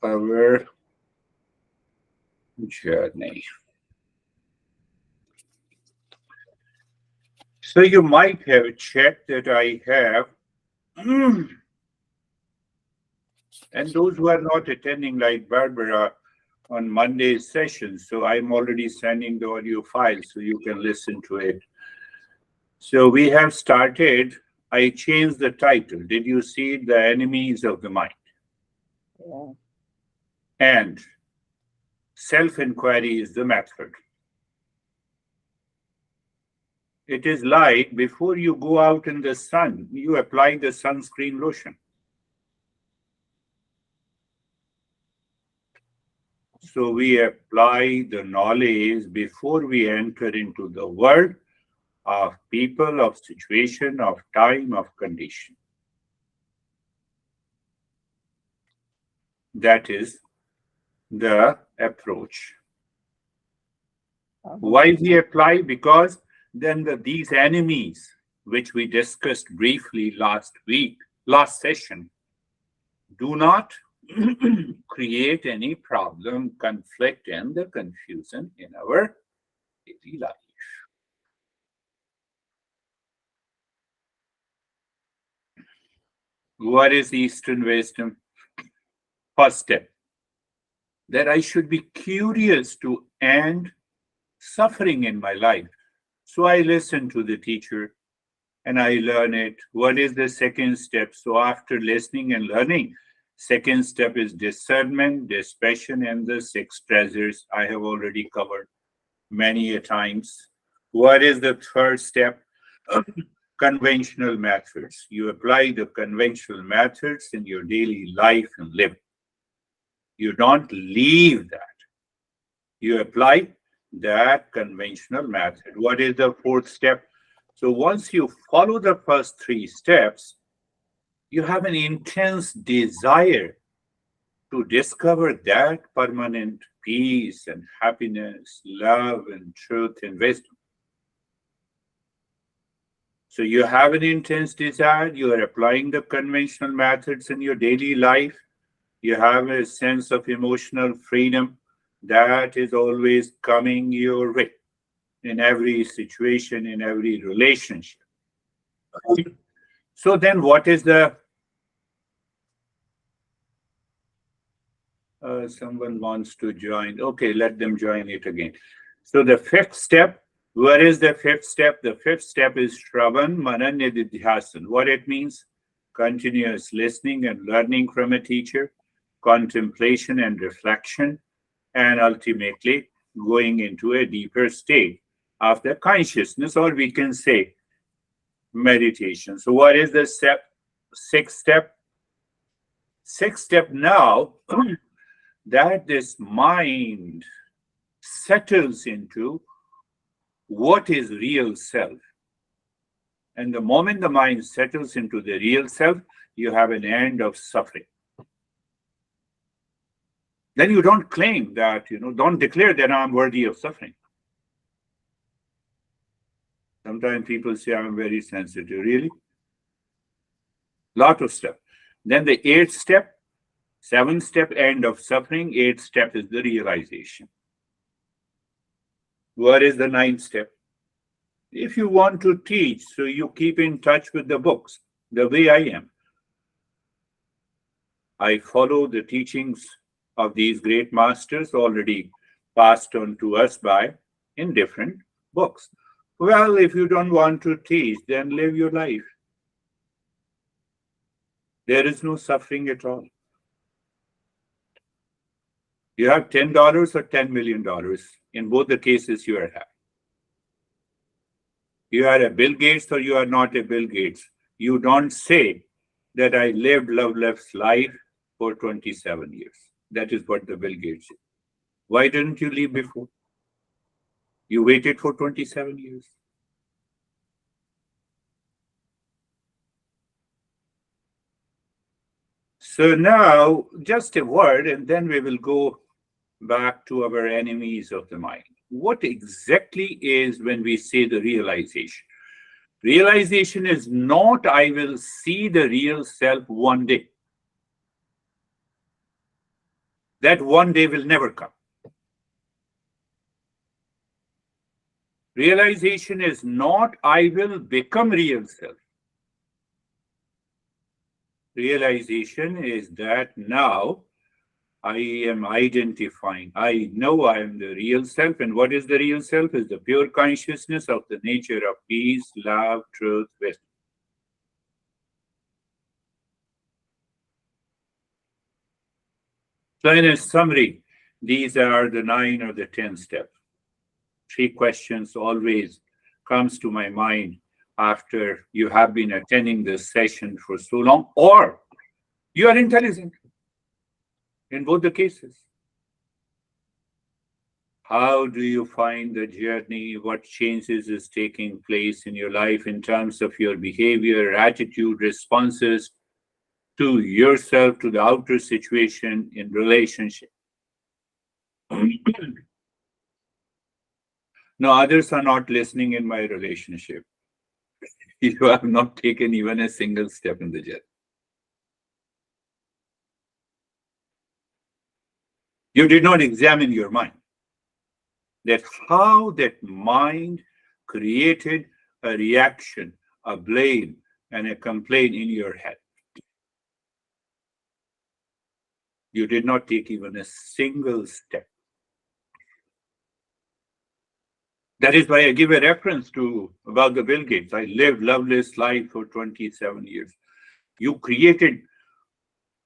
our journey. So you might have checked that I have, and those who are not attending, like Barbara, on Monday's session. So I'm already sending the audio file so you can listen to it. So we have started. I changed the title. Did you see the enemies of the mind? Yeah. And self-inquiry is the method. It is like before you go out in the sun, you apply the sunscreen lotion. So we apply the knowledge before we enter into the world of people, of situation, of time, of condition. That is the approach. Why we apply? Because then these enemies, which we discussed briefly last session, do not create any problem, conflict, and the confusion in our daily life. What is Eastern wisdom? First step, that I should be curious to end suffering in my life. So I listen to the teacher and I learn it. What is the second step? So after listening and learning, second step is discernment, dispassion, and the six treasures I have already covered many a times. What is the third step? Conventional methods. You apply the conventional methods in your daily life and live. You don't leave that. You apply that conventional method. What is the fourth step? So once you follow the first three steps, you have an intense desire to discover that permanent peace and happiness, love and truth and wisdom. So you have an intense desire, you are applying the conventional methods in your daily life, you have a sense of emotional freedom that is always coming your way in every situation, in every relationship. So then what is the someone wants to join. Okay, let them join it again. So the fifth step, where is the fifth step? The fifth step is Shravan Manan Nididhyasan. What it means? Continuous listening and learning from a teacher, contemplation and reflection, and ultimately going into a deeper state of the consciousness, or we can say meditation. So what is the step? Sixth step? Sixth step now that this mind settles into what is real self. And the moment the mind settles into the real self, you have an end of suffering. Then you don't claim that, don't declare that I'm worthy of suffering. Sometimes people say I'm very sensitive. Really? Lot of stuff. Then the eighth step, seventh step, end of suffering. Eighth step is the realization. What is the ninth step? If you want to teach, so you keep in touch with the books, the way I am. I follow the teachings of these great masters already passed on to us by in different books. Well, if you don't want to teach, then live your life. There is no suffering at all. You have $10 or $10 million. In both the cases, you are happy. You are a Bill Gates or you are not a Bill Gates. You don't say that I lived loveless life for 27 years. That is what the Bill Gates said. Why didn't you leave before? You waited for 27 years. So now, just a word, and then we will go back to our enemies of the mind. What exactly is when we say the realization? Realization is not I will see the real self one day. That one day will never come. Realization is not I will become real self. Realization is that now I am identifying. I know I am the real self. And what is the real self? Is the pure consciousness of the nature of peace, love, truth, wisdom. So in a summary, these are the 9 or the 10 steps. 3 questions always comes to my mind after you have been attending this session for so long, or you are intelligent in both the cases. How do you find the journey? What changes is taking place in your life in terms of your behavior, attitude, responses to yourself, to the outer situation in relationship? No, others are not listening in my relationship. You have not taken even a single step in the journey. You did not examine your mind. That how that mind created a reaction, a blame, and a complaint in your head. You did not take even a single step. That is why I give a reference to about the Bill Gates. I lived loveless life for 27 years. You created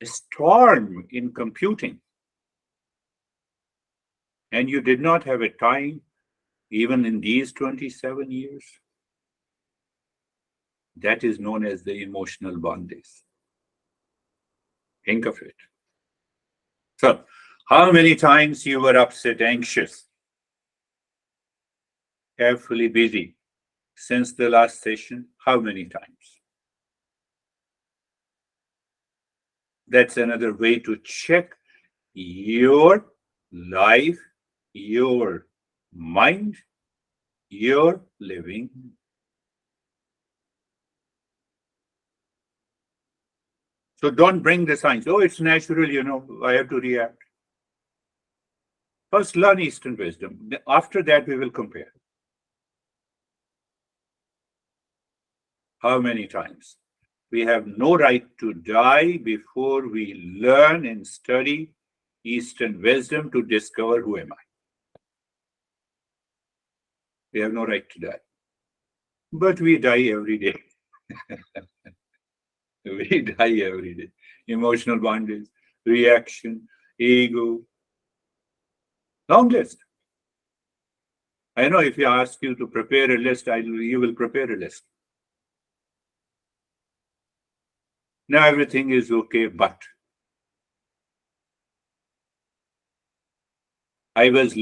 a storm in computing, and you did not have a time, even in these 27 years. That is known as the emotional bondage. Think of it. So, how many times you were upset, anxious, carefully busy since the last session? How many times? That's another way to check your life, your mind, your living. So don't bring the signs. Oh, it's natural, I have to react. First, learn Eastern wisdom. After that, we will compare. How many times? We have no right to die before we learn and study Eastern wisdom to discover who am I. We have no right to die. But we die every day. We die every day. Emotional bondage, reaction, ego. Long list. I know if you ask you to prepare a list, you will prepare a list. Now everything is okay, but I was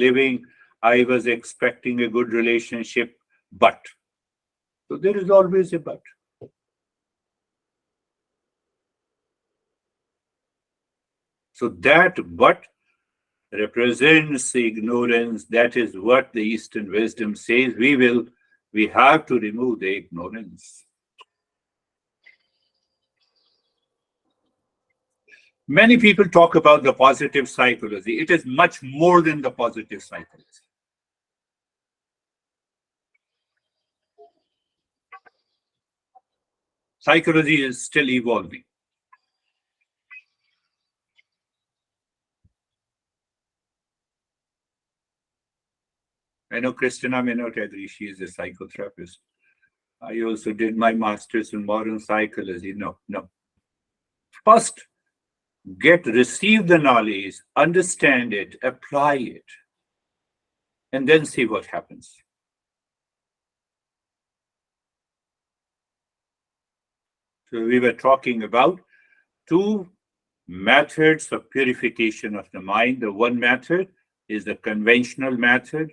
expecting a good relationship, but. So there is always a but. So that but represents the ignorance. That is what the Eastern wisdom says. We have to remove the ignorance. Many people talk about the positive psychology. It is much more than the positive psychology. Psychology is still evolving. I know Christina may not agree. She is a psychotherapist. I also did my master's in modern psychology. No. First, receive the knowledge, understand it, apply it, and then see what happens. So we were talking about 2 methods of purification of the mind. The one method is the conventional method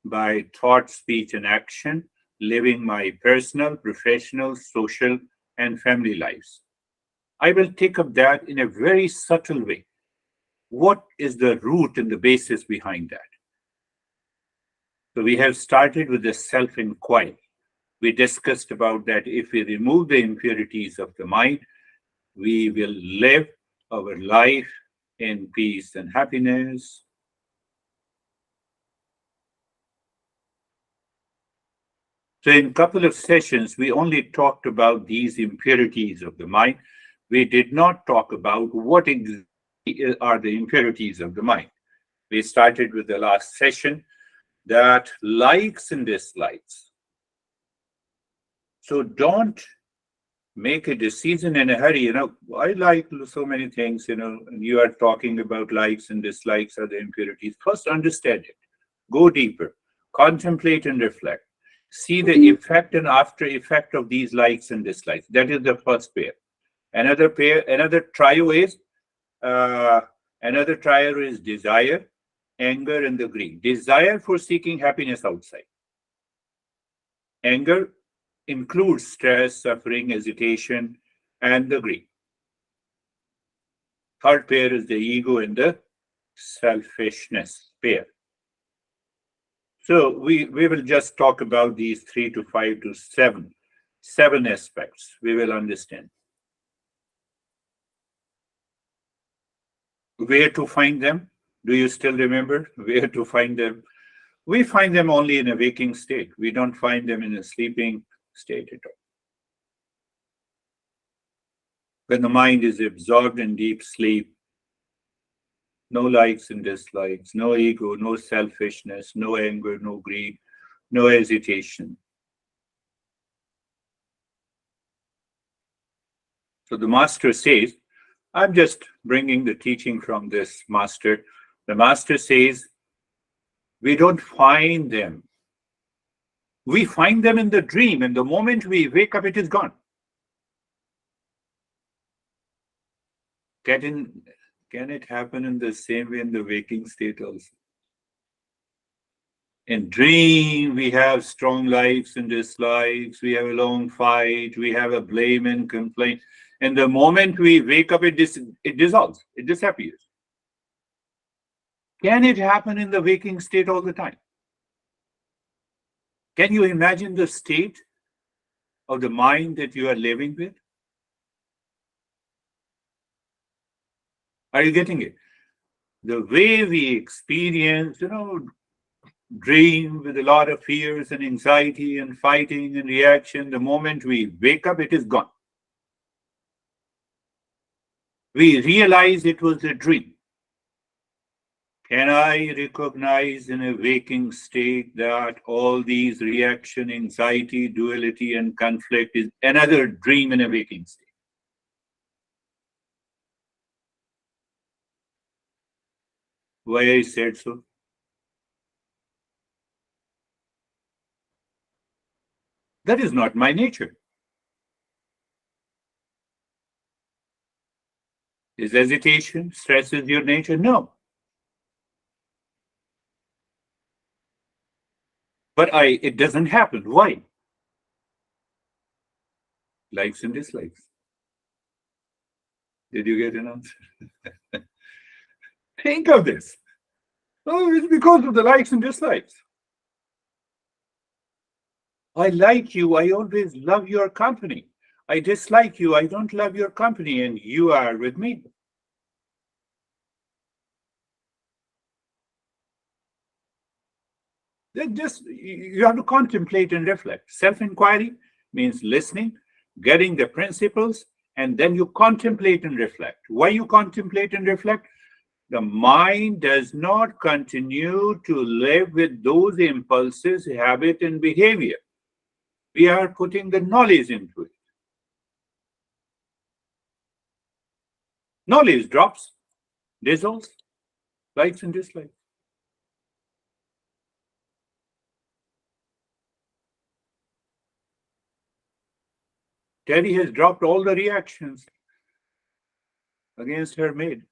by thought, speech, and action, living my personal, professional, social, and family lives. I will take up that in a very subtle way. What is the root and the basis behind that? So we have started with the self-inquiry. We discussed about that if we remove the impurities of the mind, we will live our life in peace and happiness. So in a couple of sessions, we only talked about these impurities of the mind. We did not talk about what exactly are the impurities of the mind. We started with the last session that likes and dislikes. So don't make a decision in a hurry. I like so many things, and you are talking about likes and dislikes are the impurities. First, understand it. Go deeper. Contemplate and reflect. See the effect and after effect of these likes and dislikes. That is the first pair. Another trio is uh, desire, anger, and the greed. Desire for seeking happiness outside. Anger includes stress, suffering, hesitation, and the greed. Third pair is the ego and the selfishness pair. So we will just talk about these 3 to 5 to 7 aspects. We will understand. Where to find them? Do you still remember where to find them? We find them only in a waking state. We don't find them in a sleeping state at all. When the mind is absorbed in deep sleep, no likes and dislikes, no ego, no selfishness, no anger, no greed, no hesitation. So the master says, I'm just bringing the teaching from this master. The master says, we don't find them. We find them in the dream, and the moment we wake up, it is gone. Can it happen in the same way in the waking state also? In dream, we have strong likes and dislikes, we have a long fight, we have a blame and complaint. And the moment we wake up, it dissolves, it disappears. Can it happen in the waking state all the time? Can you imagine the state of the mind that you are living with? Are you getting it? The way we experience, dream with a lot of fears and anxiety and fighting and reaction, the moment we wake up, it is gone. We realize it was a dream. Can I recognize in a waking state that all these reaction, anxiety, duality, and conflict is another dream in a waking state? Why I said so? That is not my nature. Is hesitation, stress is your nature? No. But it doesn't happen. Why? Likes and dislikes. Did you get an answer? Think of this. Oh, it's because of the likes and dislikes. I like you, I always love your company. I dislike you, I don't love your company, and you are with me. Then just you have to contemplate and reflect. Self-inquiry means listening, getting the principles, and then you contemplate and reflect. Why you contemplate and reflect? The mind does not continue to live with those impulses, habit, and behavior. We are putting the knowledge into it. Knowledge drops, dissolves, likes and dislikes. Terry has dropped all the reactions against her maid.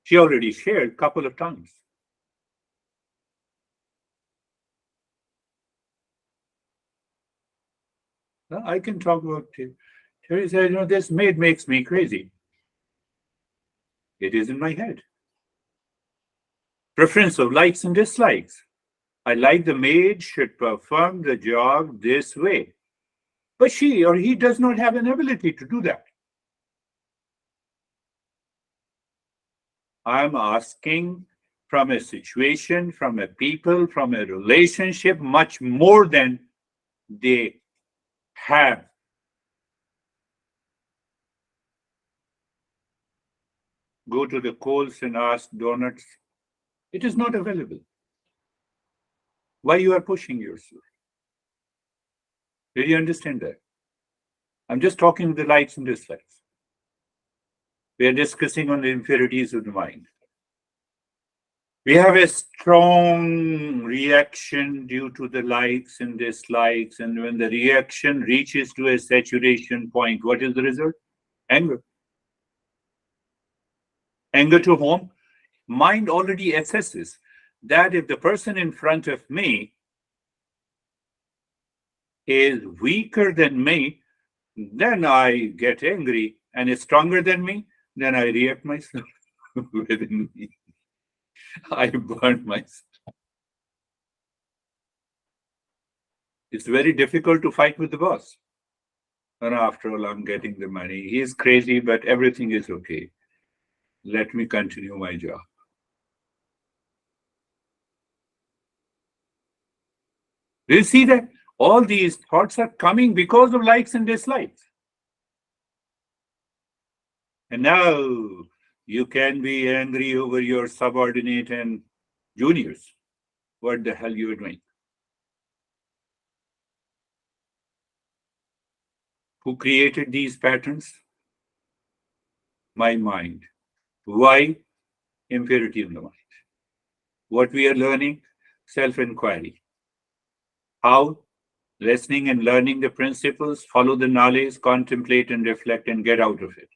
She already shared a couple of times. Now, I can talk about Terry. Terry said, this maid makes me crazy. It is in my head. Preference of likes and dislikes. I like the maid should perform the job this way. But she or he does not have an ability to do that. I'm asking from a situation, from a people, from a relationship, much more than they have. Go to the Coles and ask donuts. It is not available. Why you are pushing yourself? Did you understand that? I'm just talking the likes and dislikes. We are discussing on the impurities of the mind. We have a strong reaction due to the likes and dislikes, and when the reaction reaches to a saturation point, what is the result? Anger. Anger to whom? Mind already assesses that if the person in front of me is weaker than me, then I get angry, and is stronger than me, then I react myself within me. I burn myself. It's very difficult to fight with the boss. And after all, I'm getting the money. He's crazy, but everything is okay. Let me continue my job. Do you see that? All these thoughts are coming because of likes and dislikes. And now you can be angry over your subordinate and juniors. What the hell you are doing? Who created these patterns? My mind. Why? Impurity of the mind. What we are learning? Self-inquiry. How? Listening and learning the principles, follow the knowledge, contemplate and reflect and get out of it.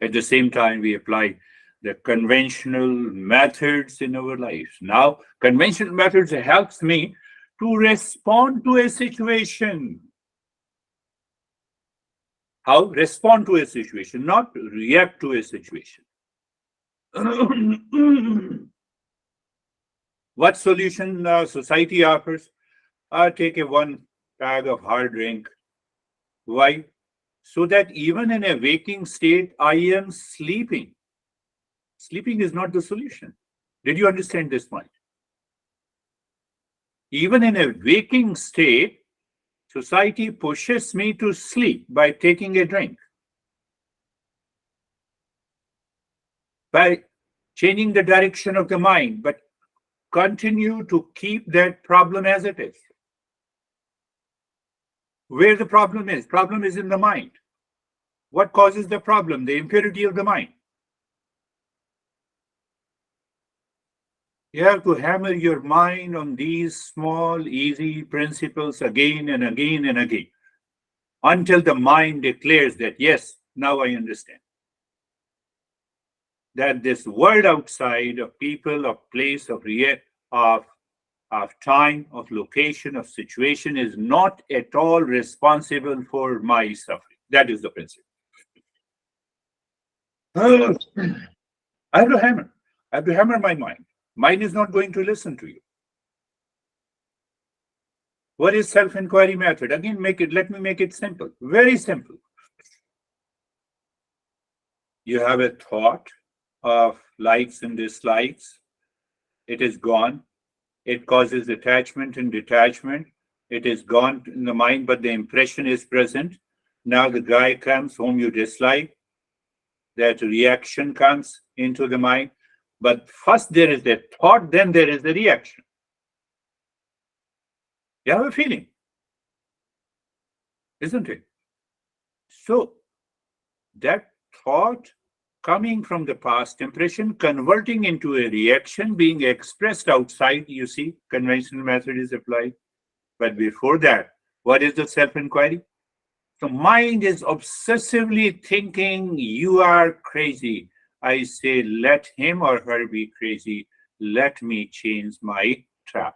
At the same time, we apply the conventional methods in our lives. Now, conventional methods helps me to respond to a situation. How? Respond to a situation, not react to a situation. What solution society offers? Take a one bag of hard drink. Why? So that even in a waking state, I am sleeping. Sleeping is not the solution. Did you understand this point? Even in a waking state, society pushes me to sleep by taking a drink, by changing the direction of the mind, but continue to keep that problem as it is. Where the problem is in the mind. What causes the problem? The impurity of the mind. You have to hammer your mind on these small, easy principles again and again and again until the mind declares that, yes, now I understand. That this world outside of people, of place, of time, of location, of situation is not at all responsible for my suffering. That is the principle. I have to hammer. I have to hammer my mind. Mind is not going to listen to you. What is self-inquiry method? Again, let me make it simple. Very simple. You have a thought of likes and dislikes. It is gone. It causes attachment and detachment. It is gone in the mind, but the impression is present. Now the guy comes whom you dislike. That reaction comes into the mind. But first there is a thought, then there is the reaction. You have a feeling, isn't it? So that thought coming from the past impression, converting into a reaction, being expressed outside, you see, conventional method is applied. But before that, what is the self-inquiry? The mind is obsessively thinking, you are crazy. I say, let him or her be crazy. Let me change my track.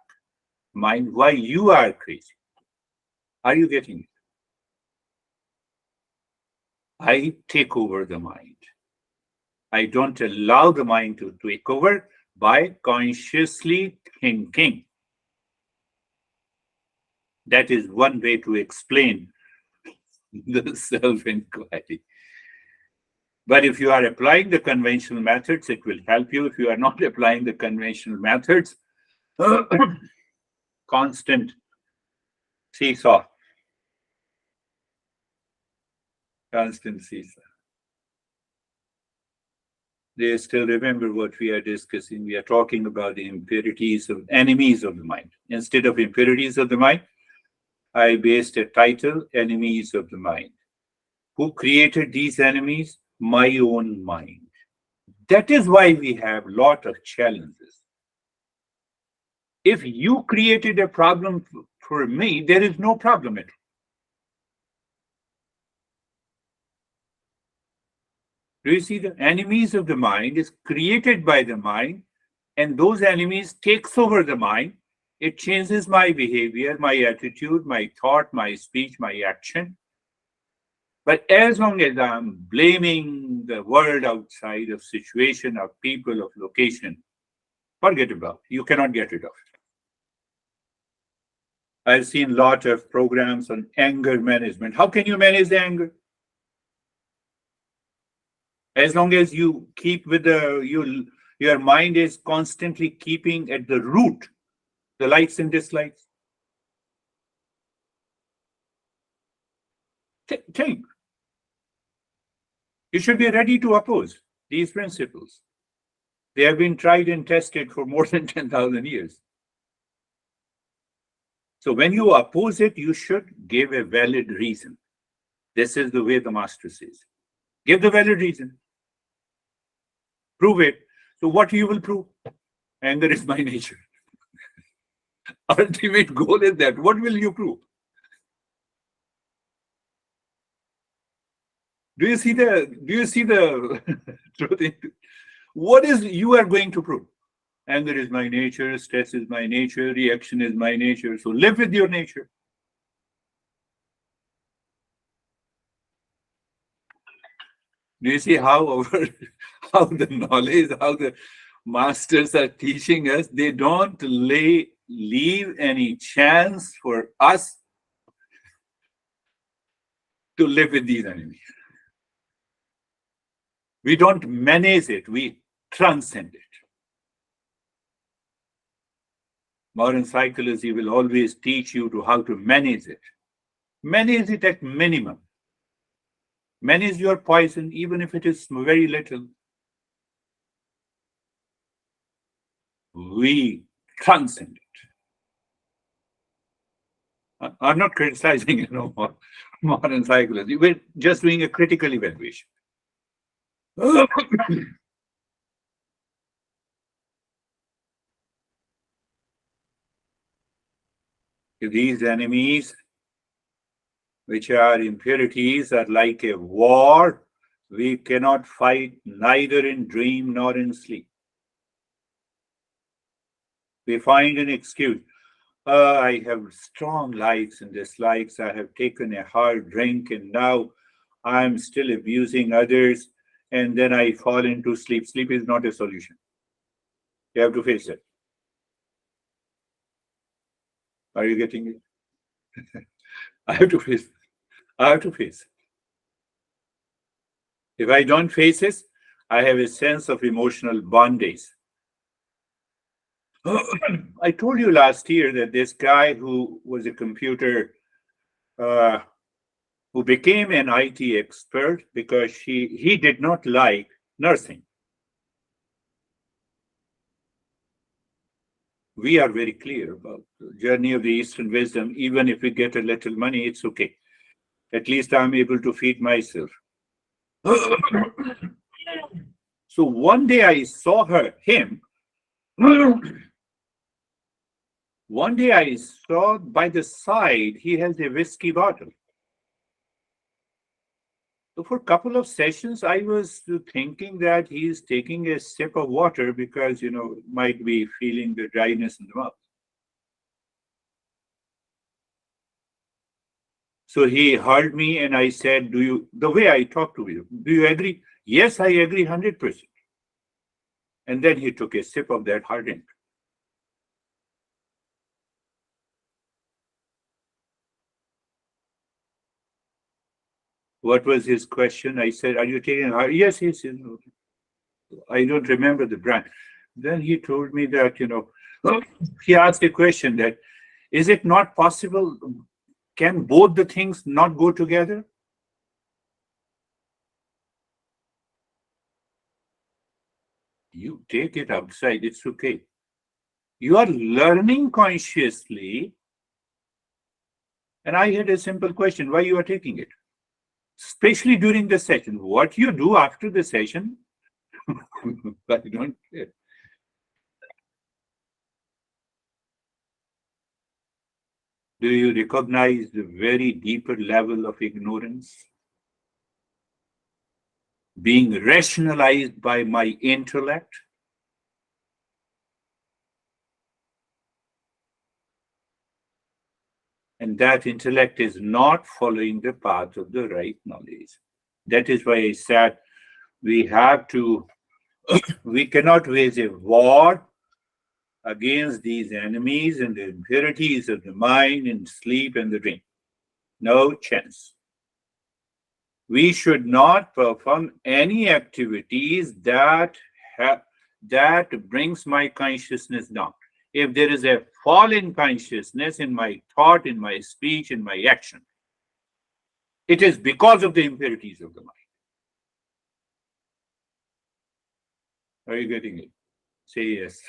Mind, why you are crazy? Are you getting it? I take over the mind. I don't allow the mind to take over by consciously thinking. That is one way to explain the self-inquiry. But if you are applying the conventional methods, it will help you. If you are not applying the conventional methods, constant seesaw, constant seesaw. They still remember what we are discussing. We are talking about the impurities of enemies of the mind. Instead of impurities of the mind, I based a title, Enemies of the Mind. Who created these enemies? My own mind. That is why we have a lot of challenges. If you created a problem for me, there is no problem at all. Do you see, the enemies of the mind is created by the mind, and those enemies takes over the mind. It changes my behavior, my attitude, my thought, my speech, my action. But as long as I'm blaming the world outside of situation, of people, of location, forget about it. You cannot get rid of it. I've seen a lot of programs on anger management. How can you manage the anger? As long as you keep with your mind is constantly keeping at the root the likes and dislikes. Think. You should be ready to oppose these principles. They have been tried and tested for more than 10,000 years. So when you oppose it, you should give a valid reason. This is the way the master says. Give the valid reason. Prove it. So what you will prove? Anger is my nature. Ultimate goal is that. What will you prove? Do you see the truth? What is you are going to prove? Anger is my nature, stress is my nature, reaction is my nature. So live with your nature. Do you see how how the knowledge, how the masters are teaching us? They don't leave any chance for us to live with these enemies. We don't manage it, we transcend it. Modern psychology will always teach you to how to manage it. Manage it at minimum. Manage your poison, even if it is very little. We transcend it. I'm not criticizing, modern psychology. We're just doing a critical evaluation. These enemies, which are impurities, are like a war we cannot fight neither in dream nor in sleep. We find an excuse. I have strong likes and dislikes. I have taken a hard drink and now I'm still abusing others. And then I fall into sleep. Sleep is not a solution. You have to face it. Are you getting it? I have to face it. I have to face it. If I don't face it, I have a sense of emotional bondage. I told you last year that this guy who was a computer, who became an IT expert because he did not like nursing. We are very clear about the journey of the Eastern wisdom. Even if we get a little money, it's okay. At least I'm able to feed myself. So one day I saw him. One day I saw by the side, he has a whiskey bottle. So for a couple of sessions, I was thinking that he's taking a sip of water because, might be feeling the dryness in the mouth. So he heard me and I said, the way I talk to you, do you agree? Yes, I agree 100%. And then he took a sip of that hard drink. What was his question? I said, "Are you taking?" Yes, yes, yes. I don't remember the brand. Then he told me that, he asked a question that, is it not possible? Can both the things not go together? You take it outside, it's okay. You are learning consciously. And I had a simple question, why you are taking it? Especially during the session. What you do after the session, I don't care. Do you recognize the very deeper level of ignorance being rationalized by my intellect? And that intellect is not following the path of the right knowledge. That is why I said we have to, we cannot wage a war against these enemies and the impurities of the mind and sleep and the dream. No chance. We should not perform any activities that brings my consciousness down. If there is a fall in consciousness in my thought, in my speech, in my action, it is because of the impurities of the mind. Are you getting it? Say yes.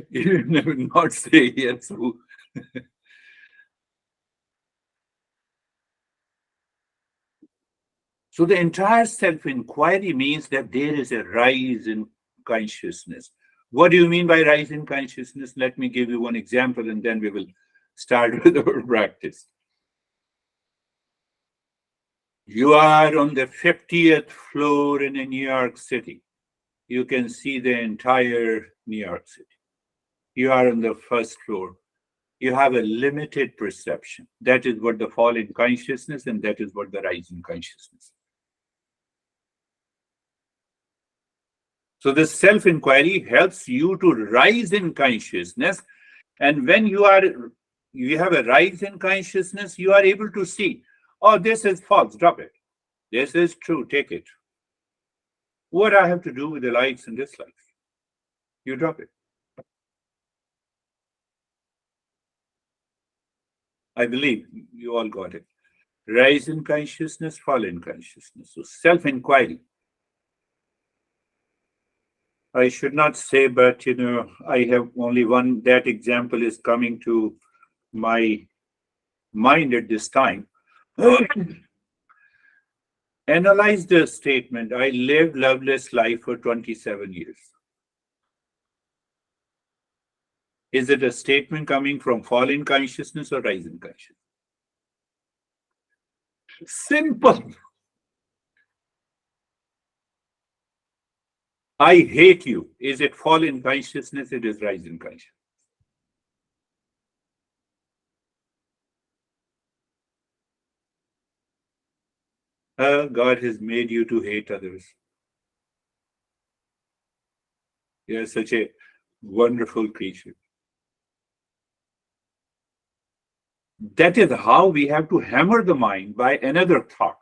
You never not say yes. So the entire self-inquiry means that there is a rise in consciousness. What do you mean by rise in consciousness? Let me give you one example and then we will start with our practice. You are on the 50th floor in a New York City. You can see the entire New York City. You are on the first floor. You have a limited perception. That is what the fall in consciousness, and that is what the rise in consciousness. So the self-inquiry helps you to rise in consciousness. And when you have a rise in consciousness, you are able to see, oh, this is false, drop it. This is true, take it. What I have to do with the likes and dislikes? You drop it. I believe you all got it. Rise in consciousness, fall in consciousness. So self-inquiry. I should not say, but I have only one. That example is coming to my mind at this time. Analyze the statement. I lived loveless life for 27 years. Is it a statement coming from fall in consciousness or rise in consciousness? Simple. I hate you. Is it fall in consciousness? It is rise in consciousness. God has made you to hate others. You are such a wonderful creature. That is how we have to hammer the mind by another thought.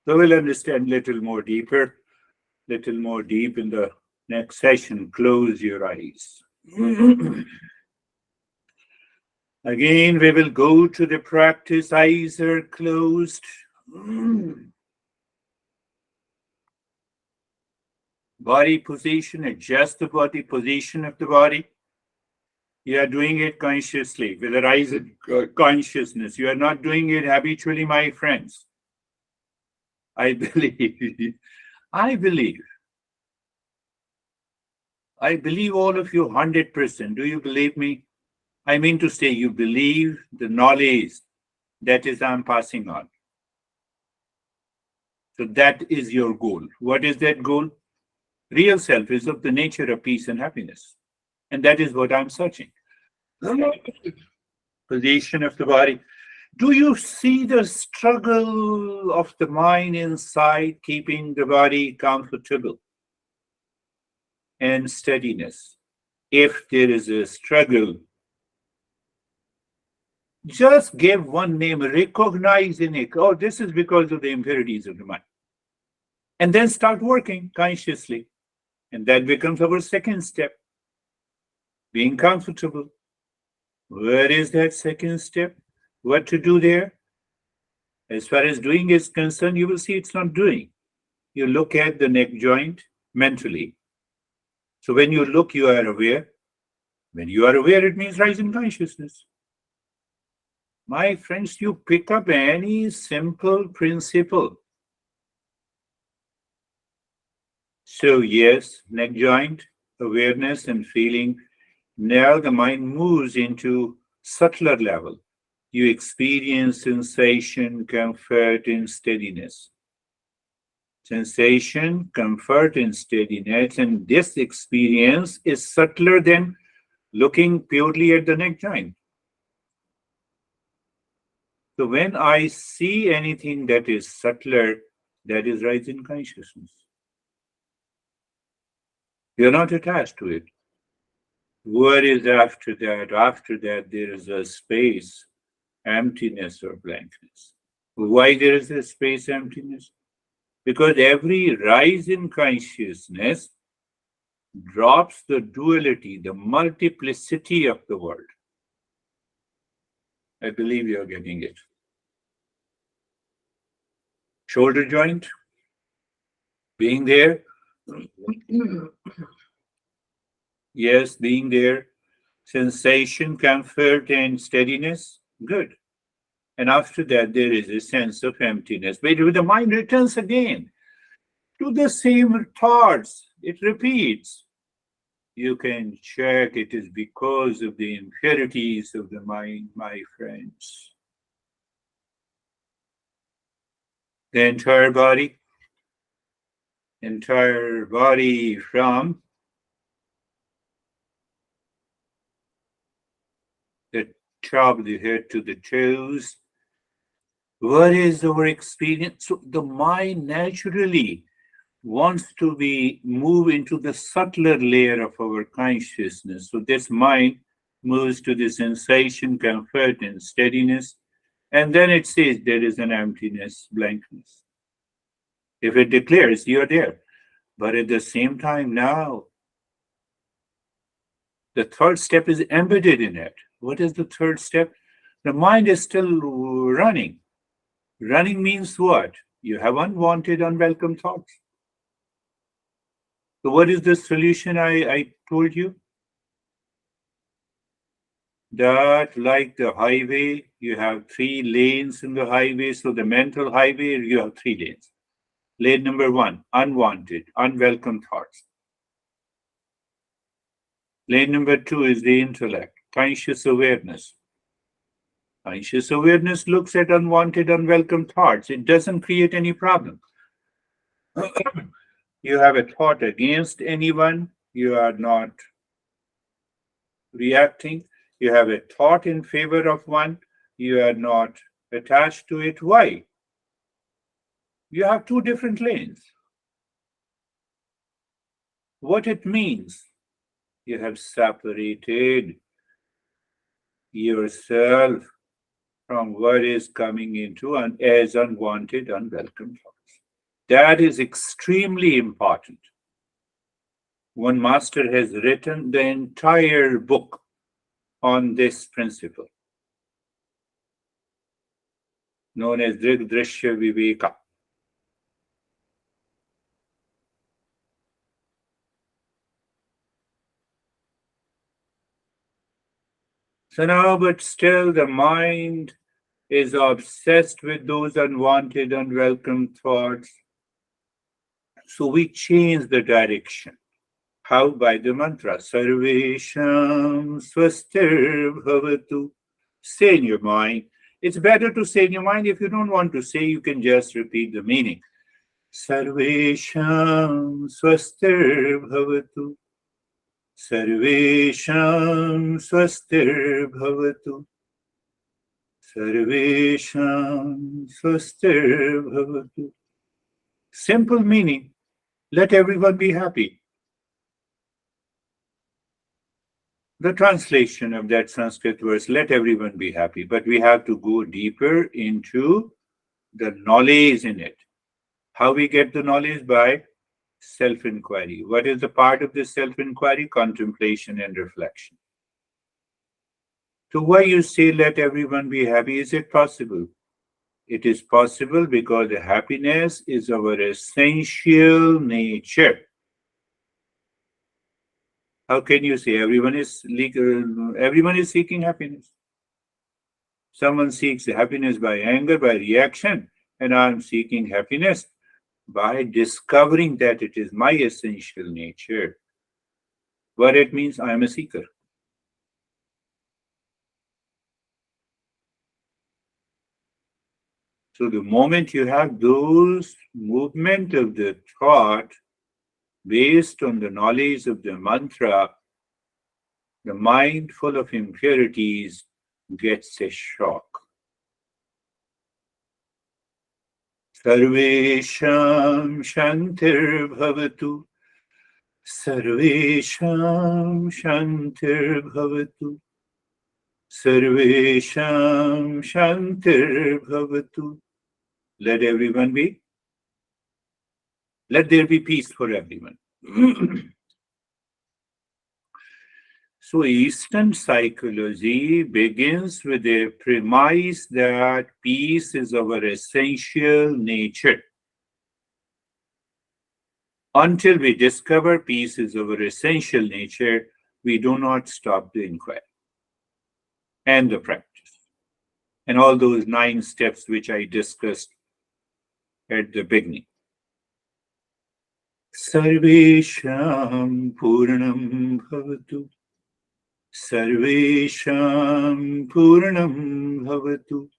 So we'll understand little more deep in the next session. Close your eyes. Again, we will go to the practice. Eyes are closed. Body position, adjust the body position of the body. You are doing it consciously with a rise in consciousness. You are not doing it habitually, my friends. I believe. I believe all of you 100%. Do you believe me? I mean to say, you believe the knowledge that is I'm passing on. So that is your goal. What is that goal? Real self is of the nature of peace and happiness. And that is what I'm searching. Position of the body. Do you see the struggle of the mind inside keeping the body comfortable? and steadiness. If there is a struggle, just give one name, recognize in it. Oh, this is because of the impurities of the mind. And then start working consciously. And that becomes our second step, being comfortable. Where is that second step? What to do there? As far as doing is concerned, you will see it's not doing. You look at the neck joint mentally. So when you look, you are aware. When you are aware, it means rising consciousness. My friends, you pick up any simple principle. So yes, neck joint, awareness and feeling. Now the mind moves into subtler level. You experience sensation, comfort, and steadiness. Sensation, comfort, and steadiness. And this experience is subtler than looking purely at the neck joint. So when I see anything that is subtler, that is rising consciousness. You're not attached to it. What is after that? After that, there is a space, emptiness or blankness. Why there is a space, emptiness? Because every rise in consciousness drops the duality, the multiplicity of the world. I believe you're getting it. Shoulder joint, being there. Yes, being there. Sensation, comfort, and steadiness. Good. And after that, there is a sense of emptiness. But the mind returns again to the same thoughts. It repeats. You can check it is because of the impurities of the mind, my friends. The entire body from the top of the head to the toes. What is our experience? So the mind naturally wants to move into the subtler layer of our consciousness. So this mind moves to the sensation, comfort, and steadiness. And then it says there is an emptiness, blankness. If it declares, you're there. But at the same time now, the third step is embedded in it. What is the third step? The mind is still running. Running means what? You have unwanted, unwelcome thoughts. So what is the solution I told you? That like the highway, you have 3 lanes in the highway. So the mental highway, you have 3 lanes. Lane number 1, unwanted, unwelcome thoughts. Lane number 2 is the intellect, conscious awareness. Conscious awareness looks at unwanted, unwelcome thoughts. It doesn't create any problem. You have a thought against anyone, you are not reacting. You have a thought in favor of one, you are not attached to it. Why? You have 2 different lanes. What it means, you have separated yourself from what is coming into as unwanted, unwelcome thoughts. That is extremely important. One master has written the entire book on this principle, known as Drishya Viveka. So now, but still the mind is obsessed with those unwanted, unwelcome thoughts. So we change the direction. How? By the mantra, Sarvesham Swastir Bhavatu. Say in your mind. It's better to say in your mind. If you don't want to say, you can just repeat the meaning. Sarvesham Swastir Bhavatu. Sarvesham Swastir Bhavatu. Sarvesham Swastir Bhavatu. Simple meaning. Let everyone be happy. the translation of that Sanskrit verse, let everyone be happy, but we have to go deeper into the knowledge in it. How we get the knowledge? By self inquiry. What is the part of this self inquiry? Contemplation and reflection. So, why you say let everyone be happy? Is it possible? It is possible because happiness is our essential nature. How can you say everyone is seeking happiness? Someone seeks happiness by anger, by reaction, and I'm seeking happiness by discovering that it is my essential nature. What it means, I am a seeker. So the moment you have those movement of the thought based on the knowledge of the mantra, the mind full of impurities gets a shock. Sarvesham Shantir Bhavatu. Sarvesham Shantir Bhavatu. Sarvesham Shantir Bhavatu. Let everyone be. Let there be peace for everyone. So, Eastern psychology begins with a premise that peace is our essential nature. Until we discover peace is our essential nature, we do not stop the inquiry and the practice. And all those 9 steps which I discussed at the beginning. Sarvesham Purnam Bhavatu. Sarvesham Purnam Bhavatu.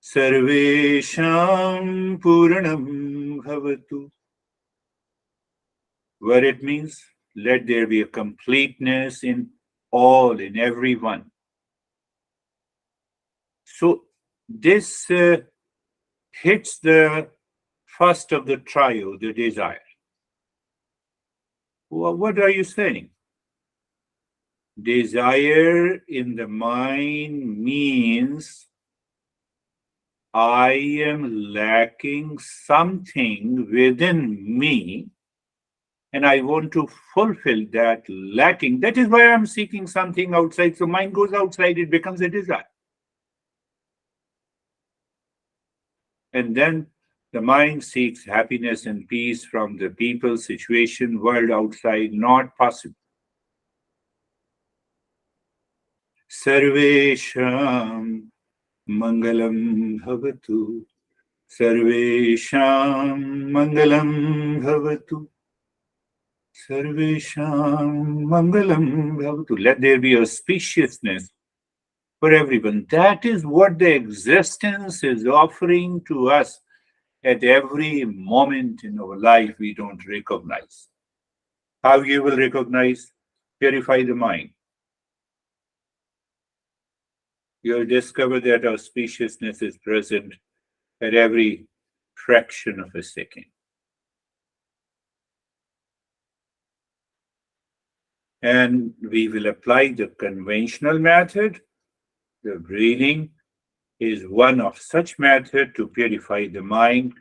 Sarvesham Purnam Bhavatu. What it means? Let there be a completeness in all, in everyone. So this hits the first of the trio, the desire. Well, what are you saying? Desire in the mind means I am lacking something within me and I want to fulfill that lacking. That is why I'm seeking something outside. So mind goes outside, it becomes a desire. And then the mind seeks happiness and peace from the people, situation, world outside, not possible. Sarvesham Mangalam Bhavatu. Sarvesham Mangalam Bhavatu. Sarvesham Mangalam Bhavatu. Let there be auspiciousness for everyone. That is what the existence is offering to us at every moment in our life we don't recognize. How you will recognize? Purify the mind. You'll discover that auspiciousness is present at every fraction of a second. And we will apply the conventional method. The breathing is one of such method to purify the mind.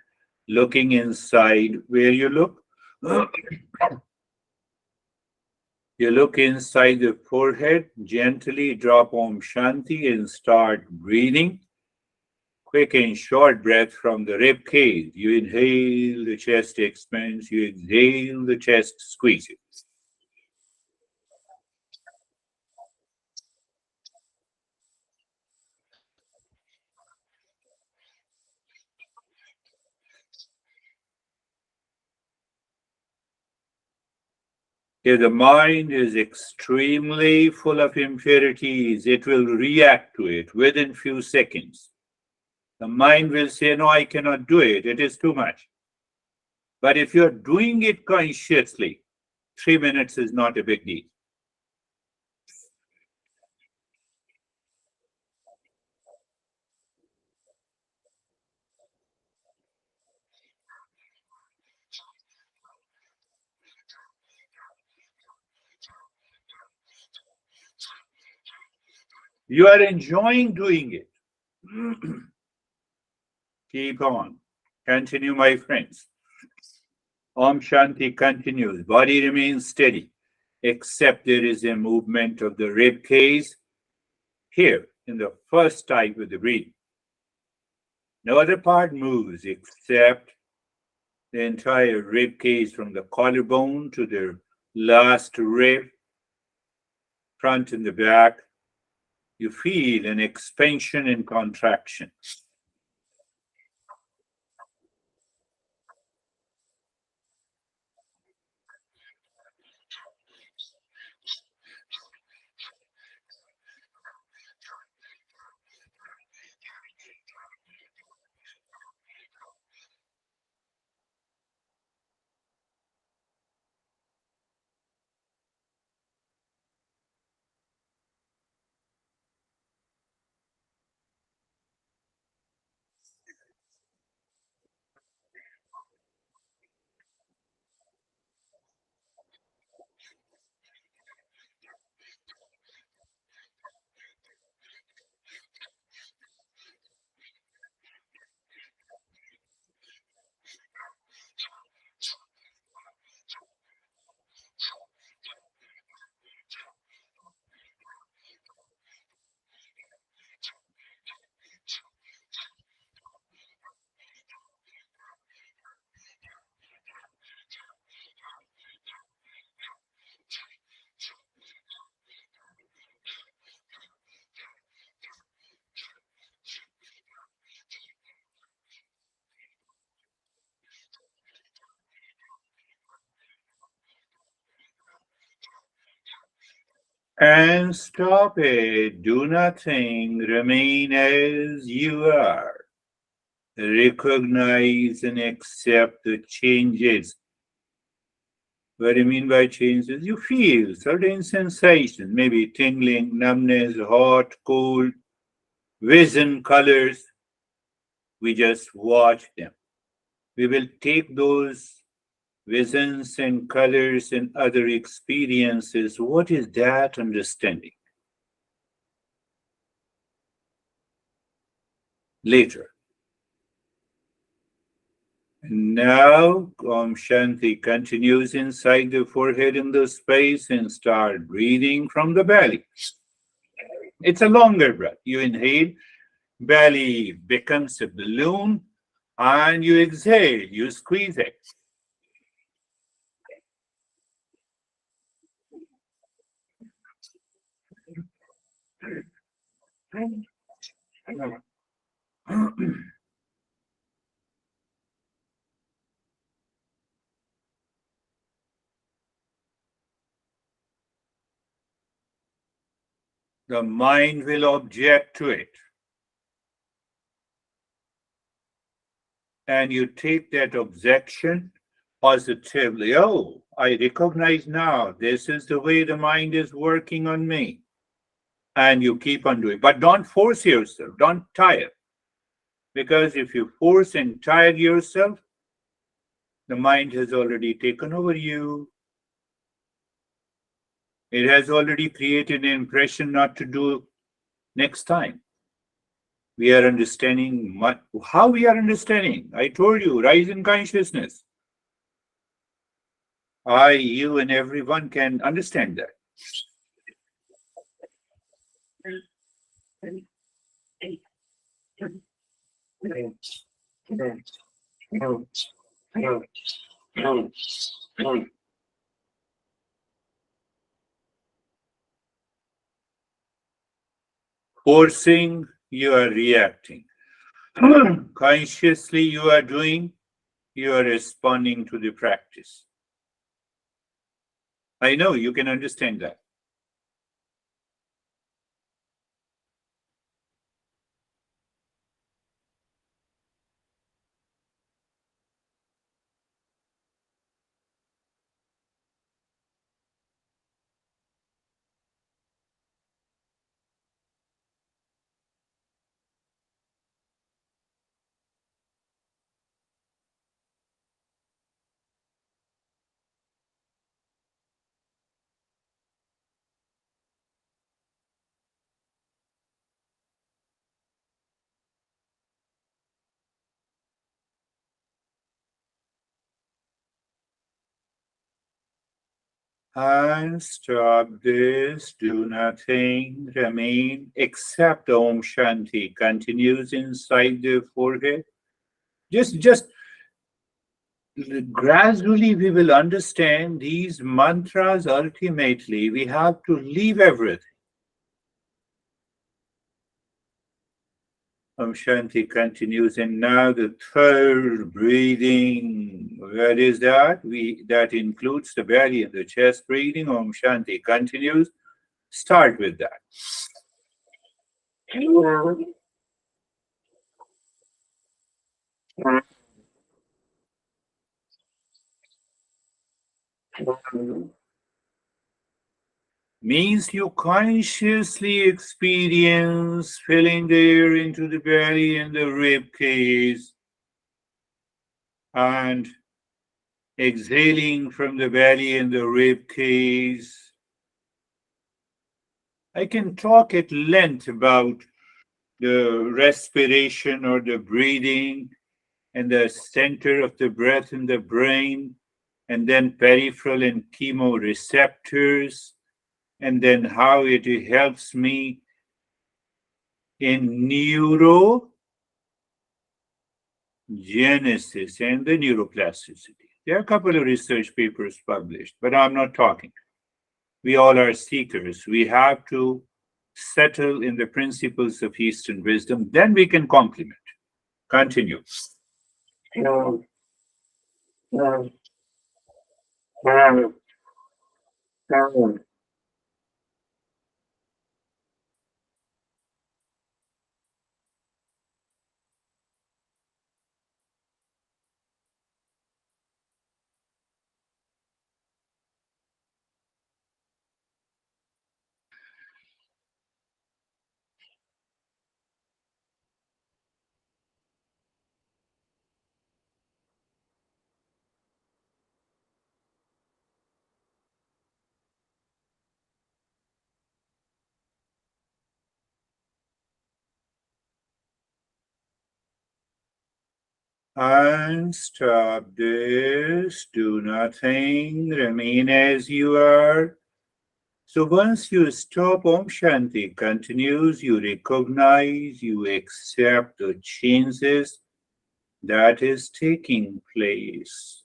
Looking inside, where you look, you look inside the forehead, gently drop Om Shanti and start breathing. Quick and short breath from the rib cage. You inhale, the chest expands. You exhale, the chest squeezes. If the mind is extremely full of impurities, it will react to it within few seconds. The mind will say, no, I cannot do it. It is too much. But if you're doing it consciously, 3 minutes is not a big deal. You are enjoying doing it. Keep on. Continue, my friends. Om Shanti continues. Body remains steady, except there is a movement of the rib cage here in the first type of the breathing. No other part moves except the entire rib cage from the collarbone to the last rib, front and the back. You feel an expansion and contraction. And stop it. Do nothing. Remain as you are. Recognize and accept the changes. What I mean by changes, you feel certain sensation, maybe tingling, numbness, hot, cold, vision, colors. We just watch them. We will take those visions and colors and other experiences. What is that understanding? Later. Now, Om Shanti continues inside the forehead in the space and start breathing from the belly. It's a longer breath. You inhale, belly becomes a balloon, and you exhale, you squeeze it. The mind will object to it. And you take that objection positively. Oh, I recognize now this is the way the mind is working on me. And you keep on doing. But don't force yourself, don't tire. Because if you force and tire yourself, the mind has already taken over you. It has already created an impression not to do next time. We are understanding how we are understanding. I told you, rise in consciousness. I, you, and everyone can understand that. Forcing, you are reacting. Consciously, you are doing, you are responding to the practice. I know you can understand that. And stop this, do nothing, remain, except Om Shanti continues inside the forehead. Just gradually we will understand these mantras. Ultimately, we have to leave everything. Om Shanti continues, and now the third breathing. What is that? That includes the belly and the chest breathing. Om Shanti continues. Start with that. Means you consciously experience filling the air into the belly and the rib cage and exhaling from the belly and the rib cage. I can talk at length about the respiration or the breathing and the center of the breath in the brain, and then peripheral and chemoreceptors, and then how it helps me in neurogenesis and the neuroplasticity. There are a couple of research papers published, but I'm not talking. We all are seekers. We have to settle in the principles of Eastern wisdom, then we can complement. Continue. And stop this, do nothing, remain as you are. So once you stop, Om Shanti continues, you recognize, you accept the changes that is taking place.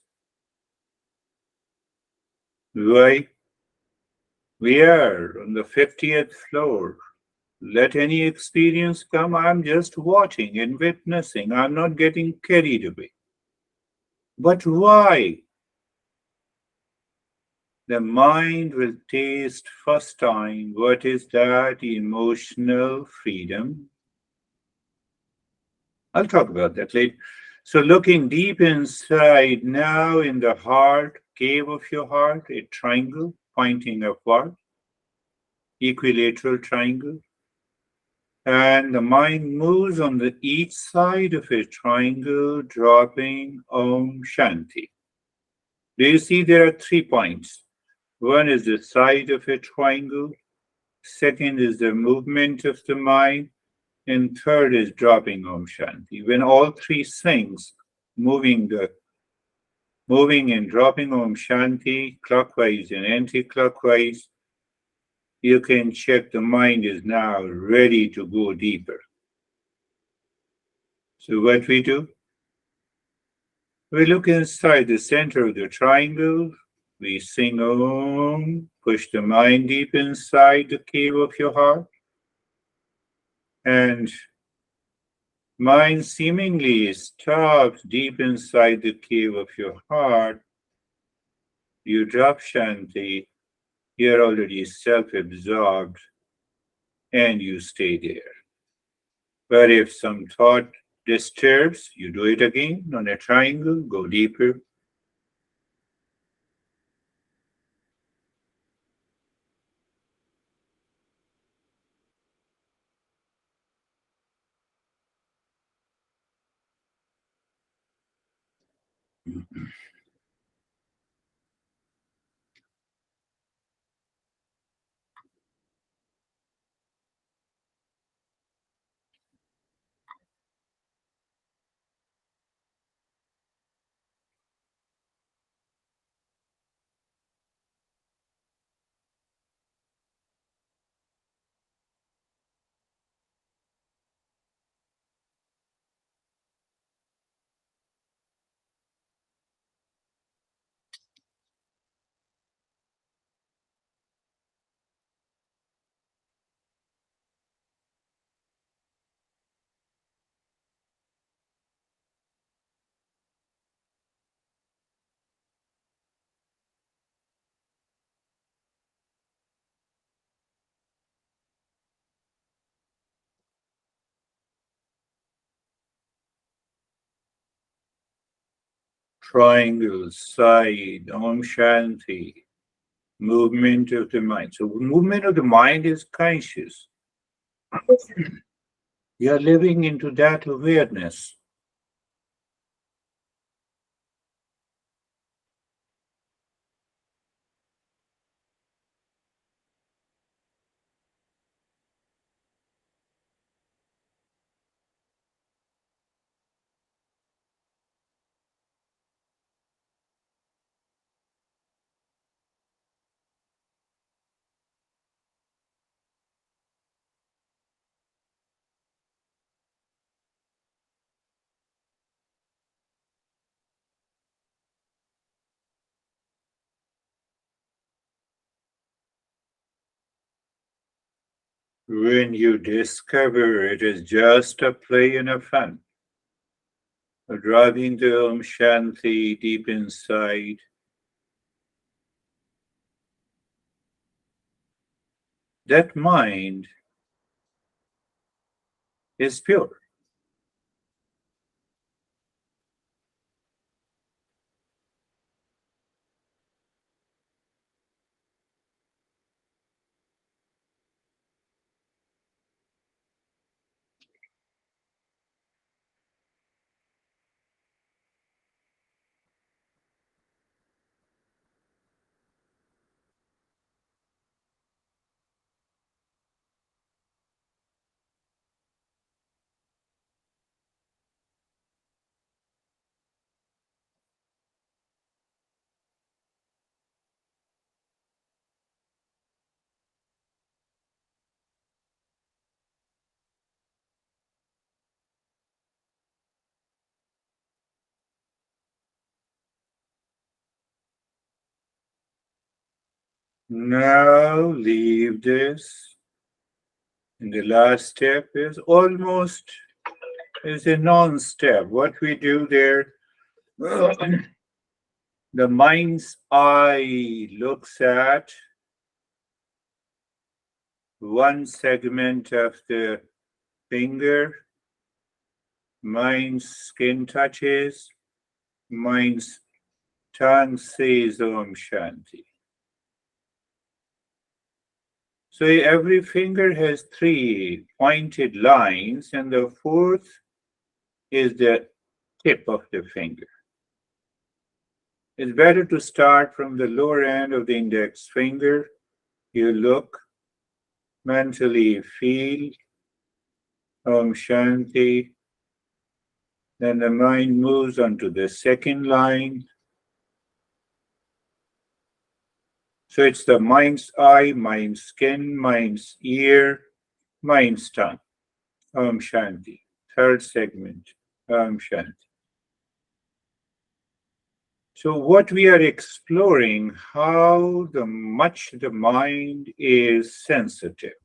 Why? We are on the 50th floor. Let any experience come, I'm just watching and witnessing. I'm not getting carried away. But why? The mind will taste first time what is that emotional freedom. I'll talk about that later. So, looking deep inside now in the heart, cave of your heart, a triangle pointing upward, equilateral triangle, and the mind moves on the each side of a triangle, dropping Om Shanti. Do you see there are 3 points? One is the side of a triangle, second is the movement of the mind, and third is dropping Om Shanti. When all three things, moving and dropping Om Shanti, clockwise and anti-clockwise, you can check the mind is now ready to go deeper. So what we do? We look inside the center of the triangle, we sing Om, push the mind deep inside the cave of your heart, and mind seemingly stops deep inside the cave of your heart. You drop Shanti, you're already self absorbed, and you stay there. But if some thought disturbs, you do it again on a triangle, go deeper. triangle, side, Om Shanti, movement of the mind. So, movement of the mind is conscious. You're living into that awareness. When you discover it is just a play and a fun, driving the Om Shanti deep inside, that mind is pure. Now leave this. And the last step is almost is a non-step. What we do there, the mind's eye looks at one segment of the finger, mind's skin touches, mind's tongue says Om Shanti. So every finger has three pointed lines, and the fourth is the tip of the finger. It's better to start from the lower end of the index finger. You look, mentally feel Om Shanti. Then the mind moves on to the second line. So it's the mind's eye, mind's skin, mind's ear, mind's tongue. Om Shanti. Third segment. Om Shanti. So what we are exploring, how much the mind is sensitive.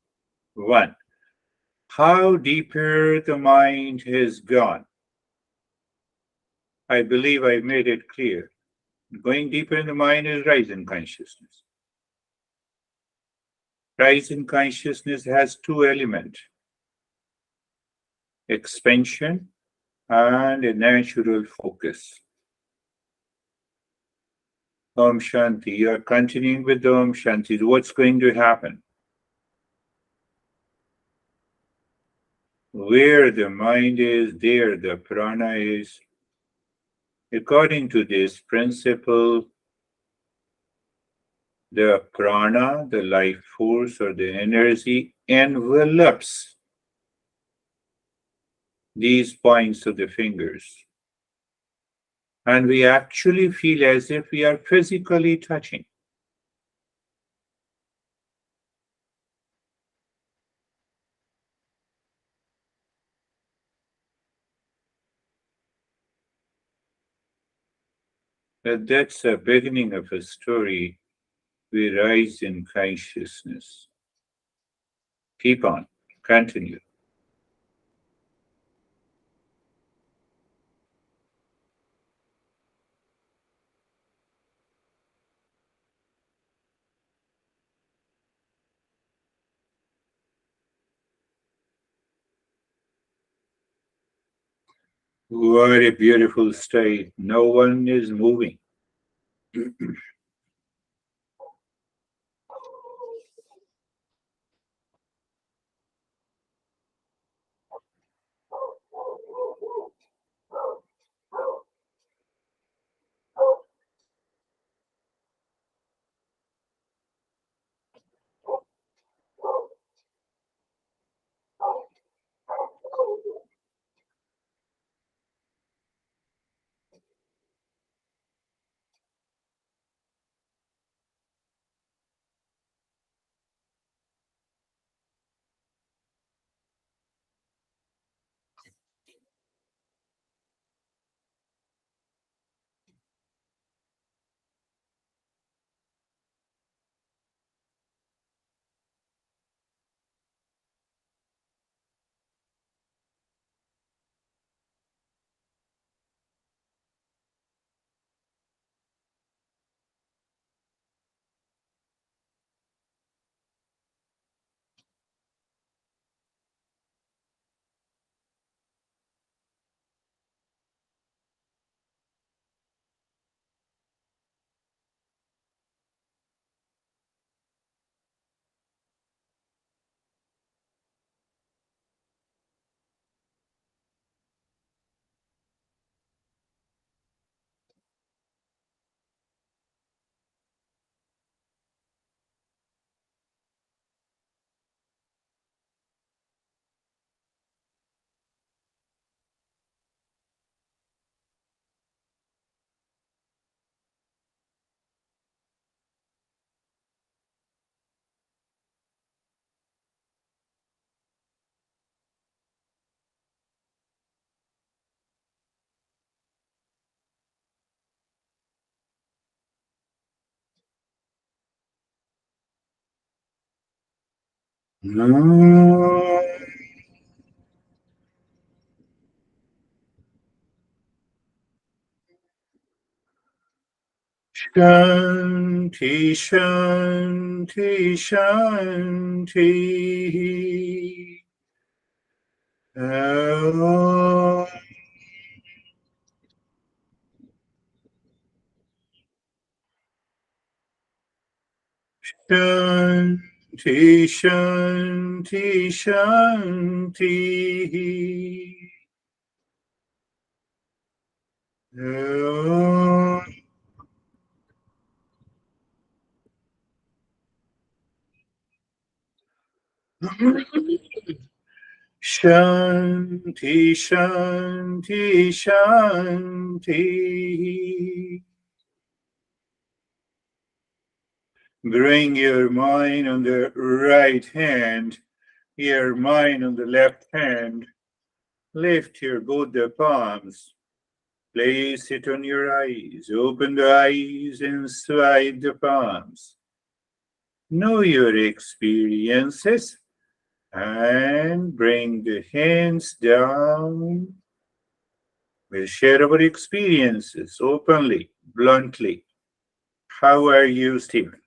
One, how deeper the mind has gone. I believe I made it clear. Going deeper in the mind is rising consciousness. Rising consciousness has two elements, expansion and a natural focus. Om Shanti. You are continuing with the Om Shanti. What's going to happen? Where the mind is, there the prana is. According to this principle, the prana, the life force or the energy, envelops these points of the fingers. And we actually feel as if we are physically touching. That's the beginning of a story. We rise in consciousness. Keep on, continue. What a beautiful state. No one is moving. Shanti, Shanti, Shanti. Om. Shanti, Shanti, Shanti. Om. Shanti, Shanti, Shanti. Bring your mind on the right hand, your mind on the left hand. Lift your both the palms. Place it on your eyes. Open the eyes inside the palms. Know your experiences and bring the hands down. We'll share our experiences openly, bluntly. How are you, Stephen?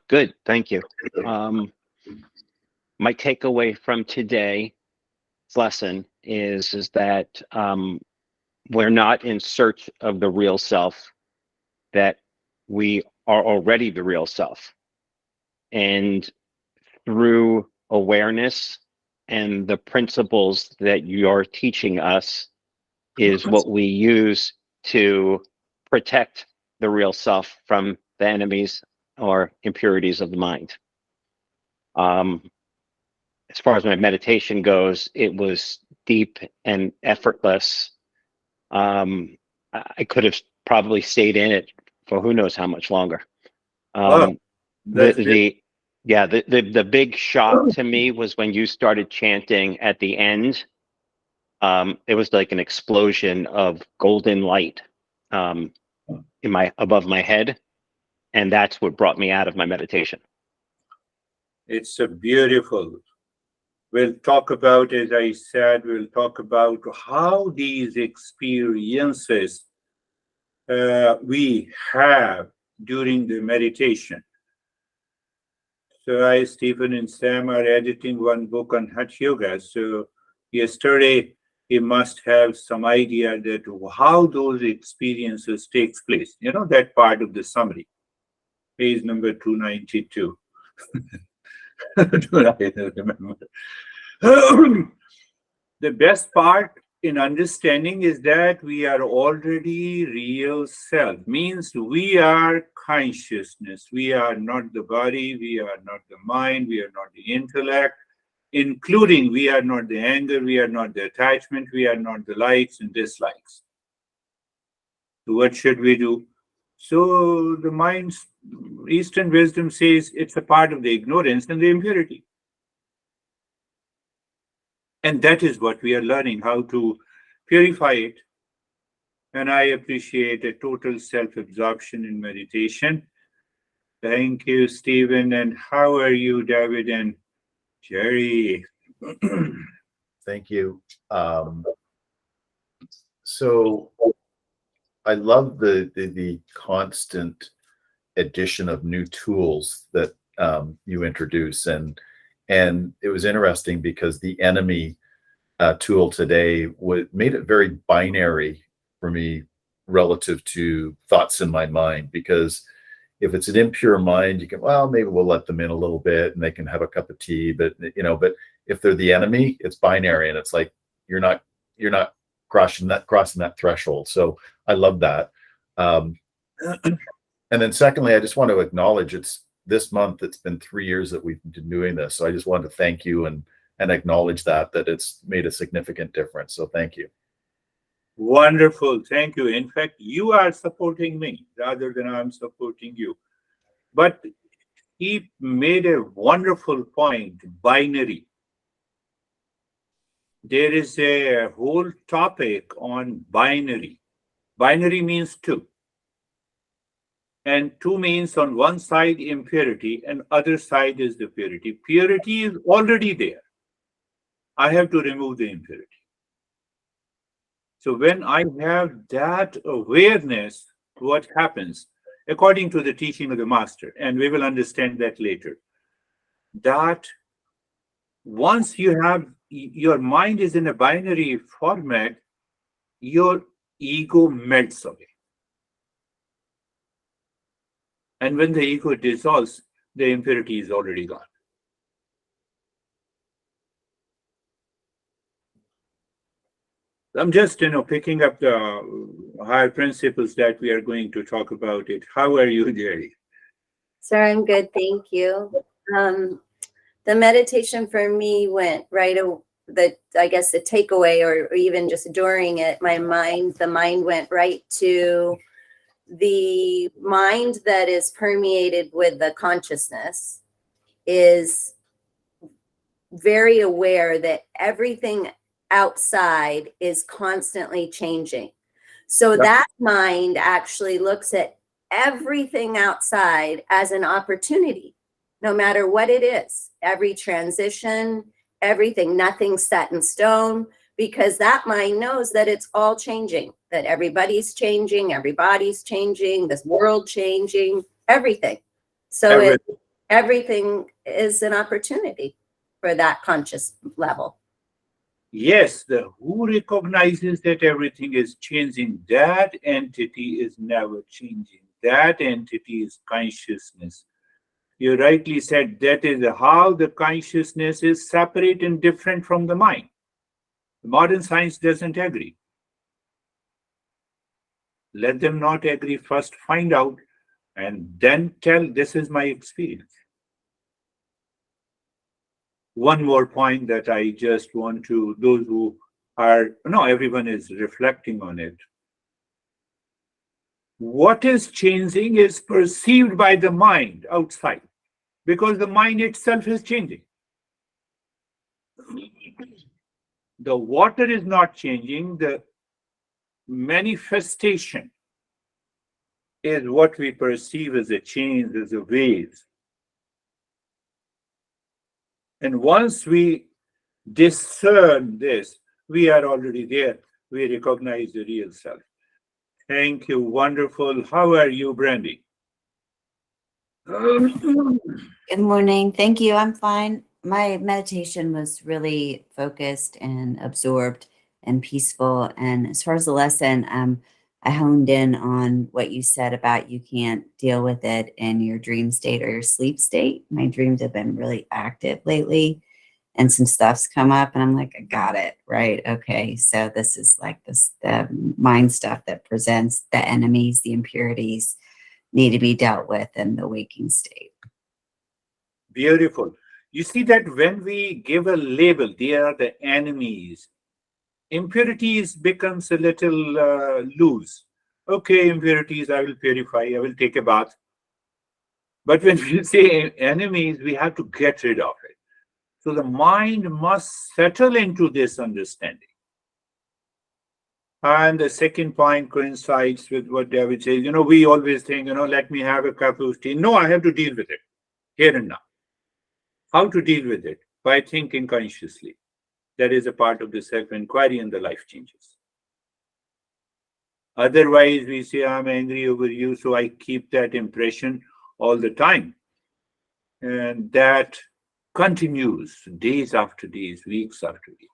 Good, thank you. My takeaway from today's lesson is that we're not in search of the real self, that we are already the real self. And through awareness and the principles that you're teaching us is what we use to protect the real self from the enemies or impurities of the mind. As far as my meditation goes, it was deep and effortless. I could have probably stayed in it for who knows how much longer. Oh, The that's beautiful. the yeah, the big shock to me was when you started chanting at the end. It was like an explosion of golden light um, in my above my head, and that's what brought me out of my meditation. It's a beautiful. We'll talk about, as I said, we'll talk about how these experiences we have during the meditation. So I, Stephen, and Sam are editing one book on Hatha Yoga. So yesterday, he must have some idea that how those experiences takes place. You know, that part of the summary, page number 292. I don't remember. The best part in understanding is that we are already real self, means we are consciousness. We are not the body, we are not the mind, we are not the intellect, including we are not the anger, we are not the attachment, we are not the likes and dislikes. So what should we do? So the mind's Eastern wisdom says it's a part of the ignorance and the impurity. And that is what we are learning, how to purify it. And I appreciate a total self-absorption in meditation. Thank you, Stephen. And how are you, David and Jerry? Thank you. So I love the constant addition of new tools that you introduce, and it was interesting because the enemy tool today made it very binary for me relative to thoughts in my mind, because if it's an impure mind, you can, well, maybe we'll let them in a little bit and they can have a cup of tea, but but if they're the enemy, it's binary, and it's like you're not crossing that threshold. So I love that. And then secondly, I just want to acknowledge it's this month, it's been 3 years that we've been doing this. So I just wanted to thank you and acknowledge that it's made a significant difference. So thank you. Wonderful. Thank you. In fact, you are supporting me rather than I'm supporting you. But he made a wonderful point, binary. There is a whole topic on binary. Binary means two. And two means on one side impurity and other side is the purity. Purity is already there. I have to remove the impurity. So when I have that awareness, what happens, according to the teaching of the master, and we will understand that later, that once you have, your mind is in a binary format, your ego melts away. And when the ego dissolves, the impurity is already gone. I'm just, picking up the higher principles that we are going to talk about it. How are you, Jerry? Sir, I'm good, thank you. The meditation for me went right, I guess the takeaway, or even just during it, the mind went right to the mind that is permeated with the consciousness is very aware that everything outside is constantly changing. So that mind actually looks at everything outside as an opportunity, no matter what it is, every transition, everything, nothing's set in stone, because that mind knows that it's all changing, that everybody's changing, this world changing, everything. So everything is an opportunity for that conscious level. Yes, the who recognizes that everything is changing, that entity is never changing. That entity is consciousness. You rightly said that is how the consciousness is separate and different from the mind. Modern science doesn't agree. Let them not agree. First find out and then tell this is my experience. One more point that I just want to, those who are, no, everyone is reflecting on it. What is changing is perceived by the mind outside, because the mind itself is changing. The water is not changing, the manifestation is what we perceive as a change, as a wave. And once we discern this, we are already there. We recognize the real self. Thank you. Wonderful. How are you, Brandy? Good morning. Thank you. I'm fine. My meditation was really focused and absorbed and peaceful. And as far as the lesson, I honed in on what you said about you can't deal with it in your dream state or your sleep state. My dreams have been really active lately, and some stuff's come up, and I'm like, I got it. Right. Okay. So this is like the mind stuff that presents the enemies, the impurities need to be dealt with in the waking state. Beautiful. You see that when we give a label, they are the enemies. Impurities becomes a little loose. Okay, impurities, I will purify, I will take a bath. But when we say enemies, we have to get rid of it. So the mind must settle into this understanding. And the second point coincides with what David says. We always think, let me have a cup of tea. No, I have to deal with it here and now. How to deal with it? By thinking consciously. That is a part of the self-inquiry and the life changes. Otherwise, we say, I'm angry over you, so I keep that impression all the time. And that continues days after days, weeks after weeks.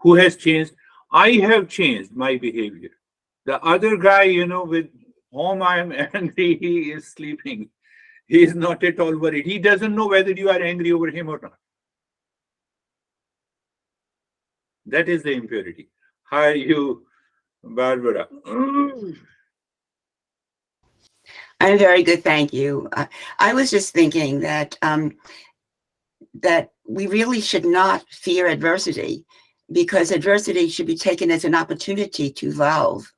Who has changed? I have changed my behavior. The other guy, with whom I am angry, he is sleeping. He is not at all worried. He doesn't know whether you are angry over him or not. That is the impurity. How are you, Barbara? I'm very good, thank you. I was just thinking that that we really should not fear adversity, because adversity should be taken as an opportunity to evolve.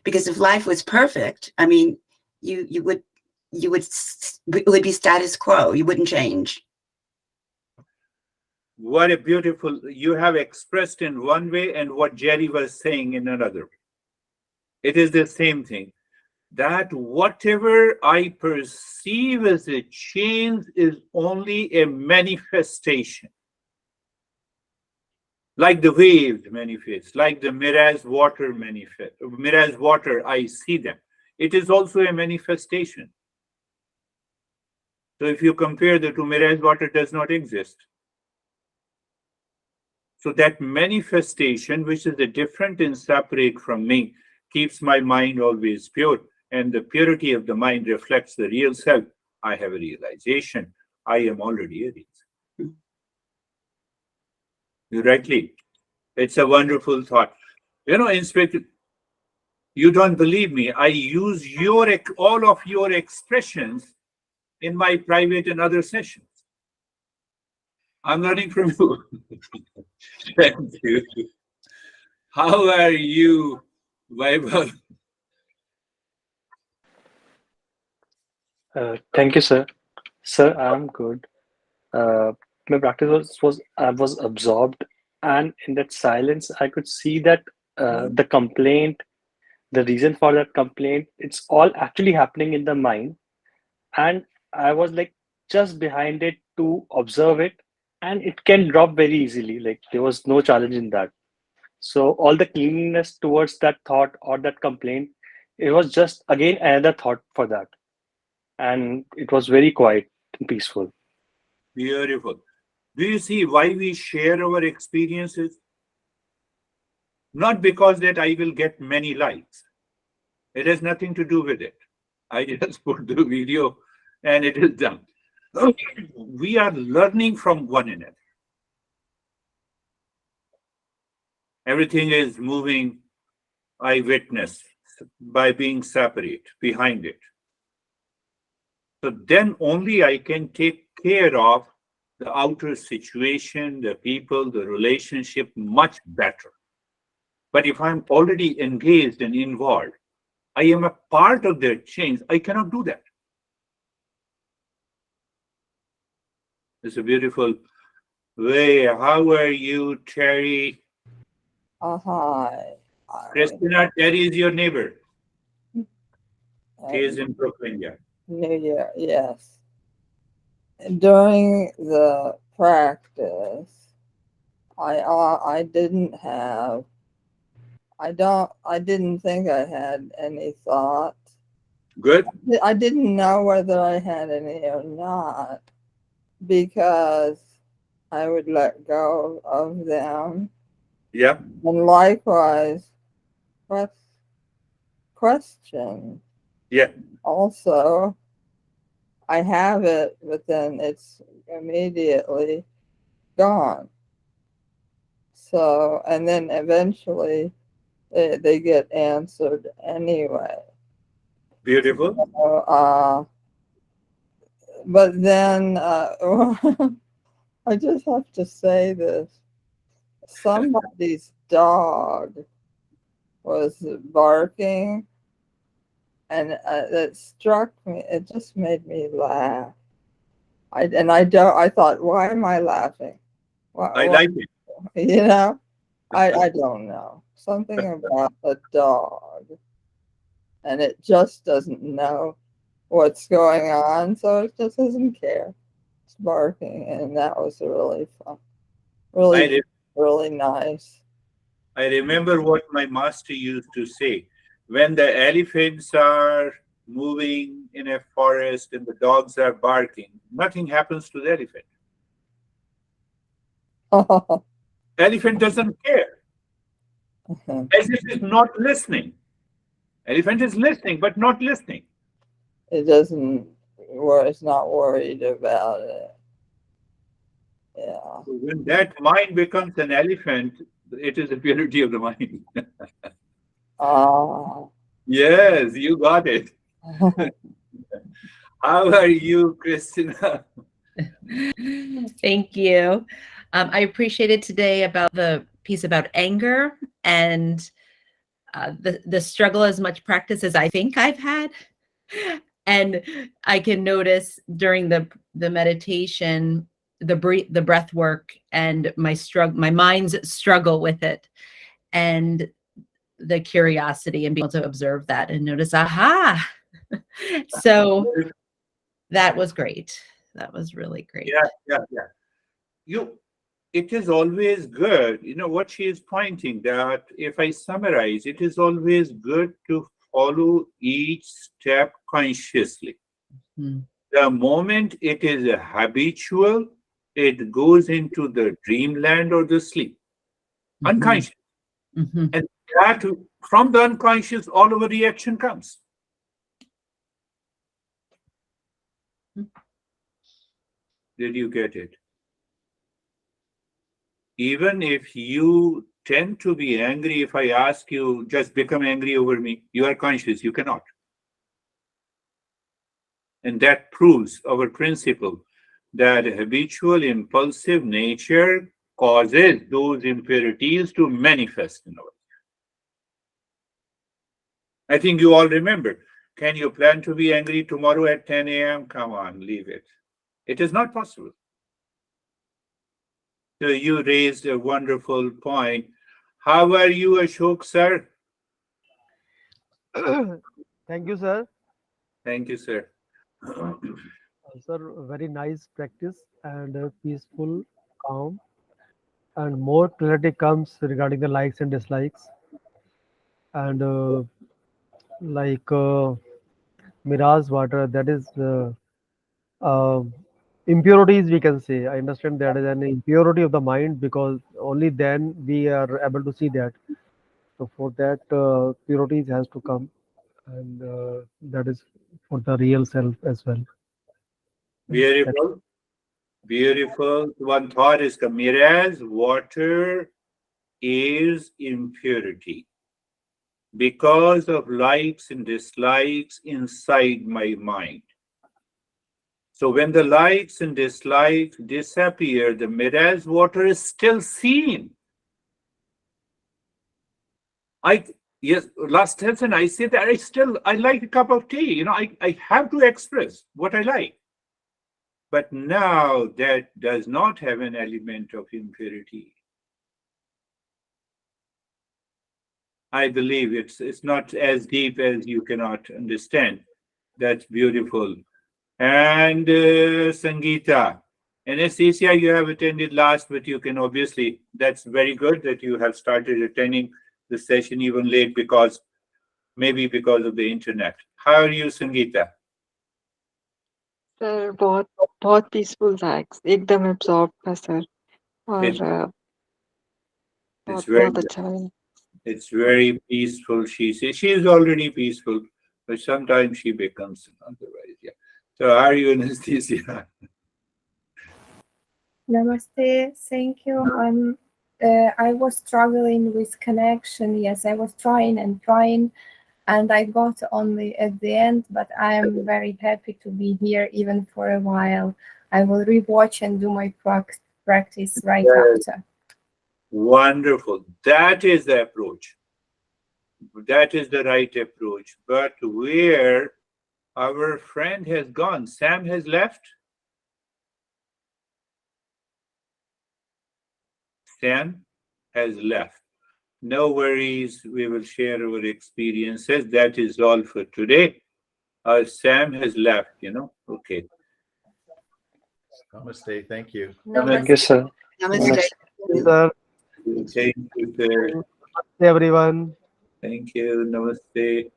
Because if life was perfect, I mean, it would be status quo. You wouldn't change. What a beautiful, you have expressed in one way and what Jerry was saying in another way. It is the same thing, that whatever I perceive as a change is only a manifestation. Like the waves manifest, like the mirage water manifest, mirage water, I see them. It is also a manifestation. So if you compare the two, mirage water does not exist. So that manifestation, which is a different and separate from me, keeps my mind always pure. And the purity of the mind reflects the real self. I have a realization. I am already a real. Rightly. It's a wonderful thought. Inspector, you don't believe me. I use all of your expressions in my private and other sessions. I'm learning from you. Thank you. How are you, Vaibhav? Thank you, sir. Sir, I'm good. My practice was I was absorbed, and in that silence, I could see that the complaint, the reason for that complaint, it's all actually happening in the mind, and I was like just behind it to observe it, and it can drop very easily. Like there was no challenge in that. So all the cleanliness towards that thought or that complaint, it was just again another thought for that, and it was very quiet and peaceful. Beautiful. Do you see why we share our experiences? Not because that I will get many likes. It has nothing to do with it. I just put the video and it is done. We are learning from one another. Everything is moving, I witness, by being separate behind it. So then only I can take care of the outer situation, the people, the relationship much better. But if I'm already engaged and involved, I am a part of their change, I cannot do that. It's a beautiful way. How are you, Terry? Hi. Christina, Terry is your neighbor. He is in Brooklyn, yeah. New Year, yes. During the practice, I didn't have I didn't think I had any thought. Good. I didn't know whether I had any or not because I would let go of them. Yeah. And likewise, question. Yeah. Also, I have it, but then it's immediately gone. So, and then eventually they get answered anyway. Beautiful. So, but then I just have to say this. Somebody's dog was barking, and it struck me. It just made me laugh. I thought, why am I laughing? I like it. You know, I don't know. Something about a dog, and it just doesn't know what's going on, so it just doesn't care. It's barking, and that was really fun. Really nice. I remember what my master used to say. When the elephants are moving in a forest and the dogs are barking, nothing happens to the elephant. Elephant doesn't care, as if it's not listening. Elephant is listening, but not listening. It doesn't, it's not worried about it. Yeah. So when that mind becomes an elephant, it is the purity of the mind. Yes, you got it. How are you, Christina? Thank you. I appreciated today about the piece about anger and the struggle as much practice as I think I've had. And I can notice during the meditation, the breath work and my mind's struggle with it, and the curiosity and being able to observe that and notice, aha. So that was great. That was really great. Yeah. It is always good, what she is pointing, that if I summarize, it is always good to follow each step consciously. The moment it is habitual, it goes into the dreamland or the sleep, unconscious. And that, from the unconscious, all of a reaction comes. Did you get it? Even if you tend to be angry, if I ask you, just become angry over me, you are conscious, you cannot. And that proves our principle that habitual impulsive nature causes those impurities to manifest in our life. I think you all remember. Can you plan to be angry tomorrow at 10 a.m.? Come on, leave it. It is not possible. So you raised a wonderful point. How are you, Ashok, sir? Thank you, sir. Thank you, sir. Sir, very nice practice and peaceful, calm, and more clarity comes regarding the likes and dislikes. And mirage water, that is uh, impurities, we can say. I understand that is an impurity of the mind because only then we are able to see that. So for that, purities has to come, and that is for the real self as well. Beautiful. Beautiful. One thought is the mirage water is impurity because of likes and dislikes inside my mind. So when the likes and dislikes disappear, the mirage water is still seen. Yes, last lesson I said that I like a cup of tea. I have to express what I like. But now that does not have an element of impurity. I believe it's not as deep as you cannot understand. That's beautiful. And Sangeeta, Anastasia, you have attended last, but you can obviously, that's very good that you have started attending. the session even late because maybe because of the internet. How are you, Sangeeta? Sir बहुत peaceful था एकदम absorb था sir और It, it's बहुत very बहुत अच्छा लगा it's very peaceful. She says she's already peaceful, but sometimes she becomes otherwise. Yeah. So how are you, Anesthesia? Namaste. Thank you. I was struggling with connection. Yes, I was trying, and I got only at the end. But I am very happy to be here, even for a while. I will rewatch and do my practice right after. Wonderful. That is the approach. That is the right approach. But where our friend has gone, Sam has left. Sam has left. No worries. We will share our experiences. That is all for today. Sam has left, Okay. Namaste. Thank you. Thank you, sir. Namaste. Sir, Thank you, sir. everyone. Thank you. Namaste.